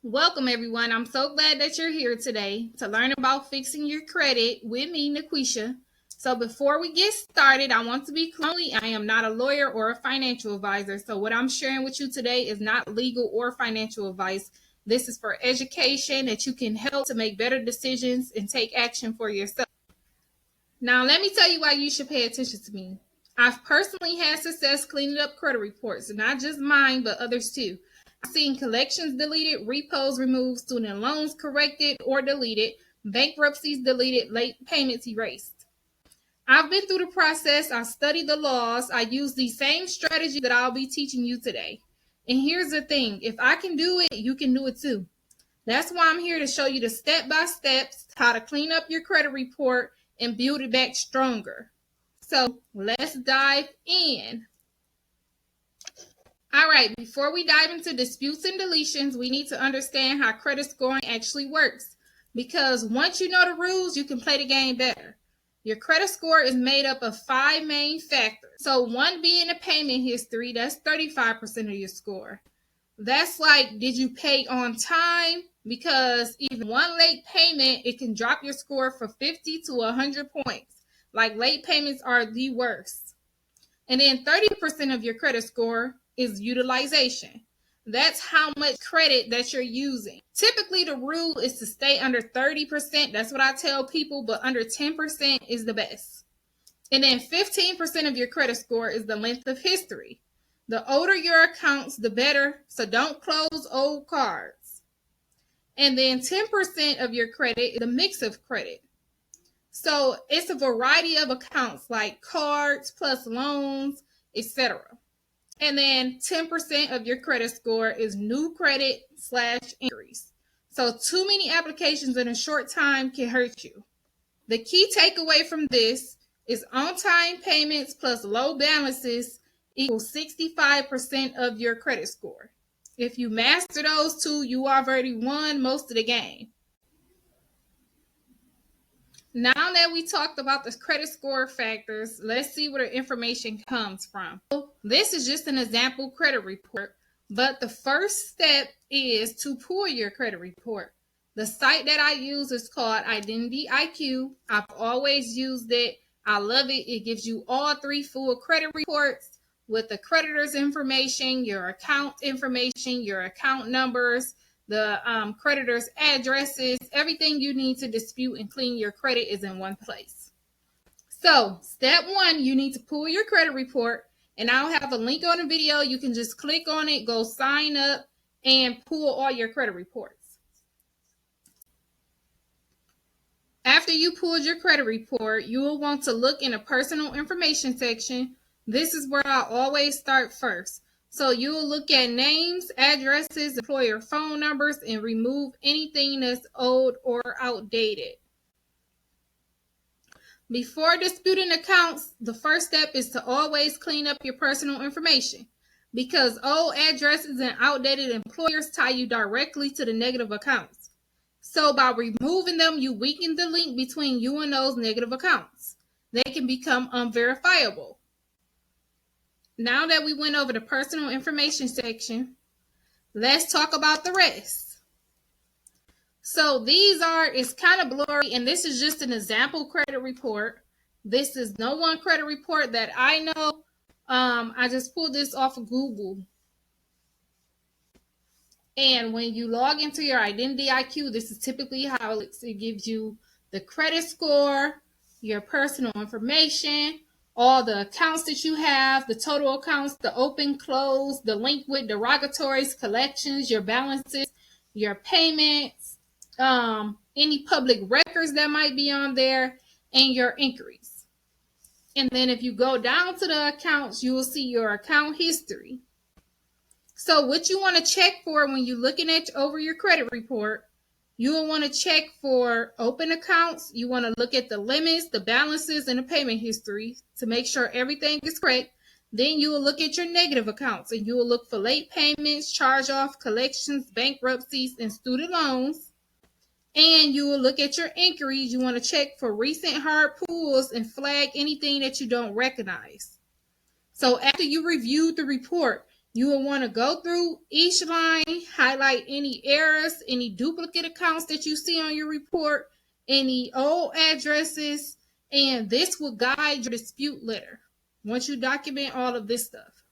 Welcome, everyone. I'm so glad that you're here today to learn about fixing your credit with me, Naquisha. So, before we get started, I want to be clear. I am not a lawyer or a financial advisor. So, what I'm sharing with you today is not legal or financial advice. This is for education that you can help to make better decisions and take action for yourself. Now, let me tell you why you should pay attention to me. I've personally had success cleaning up credit reports, not just mine, but others too. I've seen collections deleted, repos removed, student loans corrected or deleted, bankruptcies deleted, late payments erased. I've been through the process. I studied the laws. I use the same strategy that I'll be teaching you today. And here's the thing, if I can do it, you can do it too. That's why I'm here to show you the step-by-steps how to clean up your credit report and build it back stronger. So let's dive in. All right, before we dive into disputes and deletions, we need to understand how credit scoring actually works. Because once you know the rules, you can play the game better. Your credit score is made up of 5 main factors. So one being the payment history, that's 35% of your score. That's like, did you pay on time? Because even one late payment, it can drop your score from 50 to 100 points. Like, late payments are the worst. And then 30% of your credit score is utilization. That's how much credit that you're using. Typically, the rule is to stay under 30%. That's what I tell people, but under 10% is the best. And then 15% of your credit score is the length of history. The older your accounts, the better, so don't close old cards. And then 10% of your credit is the mix of credit. So it's a variety of accounts like cards plus loans, etc. And then 10% of your credit score is new credit / increase. So too many applications in a short time can hurt you. The key takeaway from this is on-time payments plus low balances equals 65% of your credit score. If you master those two, you already won most of the game. Now that we talked about the credit score factors, let's see where the information comes from. This is just an example credit report, but the first step is to pull your credit report. The site that I use is called Identity IQ. I've always used it. I love it. It gives you all 3 full credit reports with the creditor's information, your account information, your account numbers, the creditor's addresses. Everything you need to dispute and clean your credit is in one place. So step 1, you need to pull your credit report, and I'll have a link on the video. You can just click on it, go sign up, and pull all your credit reports. After you pulled your credit report, you will want to look in the personal information section. This is where I always start first. So you'll look at names, addresses, employer phone numbers, and remove anything that's old or outdated. Before disputing accounts, the first step is to always clean up your personal information, because old addresses and outdated employers tie you directly to the negative accounts. So by removing them, you weaken the link between you and those negative accounts. They can become unverifiable. Now that we went over the personal information section, let's talk about the rest. So it's kind of blurry, and this is just an example credit report. This is no one credit report that I know. I just pulled this off of Google. And when you log into your Identity IQ, this is typically how it looks. It gives you the credit score, your personal information, all the accounts that you have, the total accounts, the open, close, the liquid, derogatories, collections, your balances, your payments, any public records that might be on there, and your inquiries. And then if you go down to the accounts, you will see your account history. So what you want to check for when you're looking over your credit report, you will want to check for open accounts. You want to look at the limits, the balances, and the payment history to make sure everything is correct. Then you will look at your negative accounts, and you will look for late payments, charge-off, collections, bankruptcies, and student loans. And you will look at your inquiries. You want to check for recent hard pulls and flag anything that you don't recognize. So after you reviewed the report, You will want to go through each line, highlight any errors, any duplicate accounts that you see on your report, any old addresses, and this will guide your dispute letter once you document all of this stuff.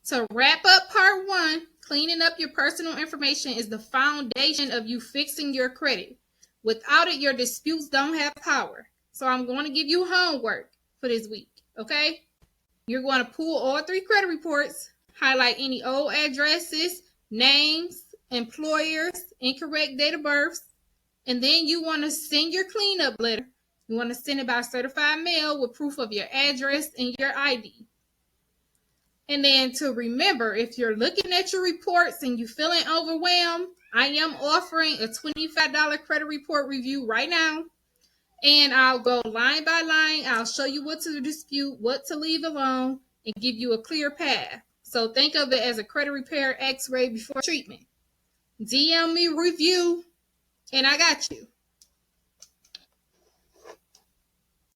To wrap up part one, cleaning up your personal information is the foundation of you fixing your credit. Without it, your disputes don't have power. So I'm going to give you homework for this week, okay? You're going to pull all 3 credit reports, highlight any old addresses, names, employers, incorrect date of births, and then you want to send your cleanup letter. You want to send it by certified mail with proof of your address and your ID. And then to remember, if you're looking at your reports and you're feeling overwhelmed, I am offering a $25 credit report review right now. And I'll go line by line. I'll show you what to dispute, what to leave alone, and give you a clear path. So think of it as a credit repair x-ray before treatment. DM me review, and I got you.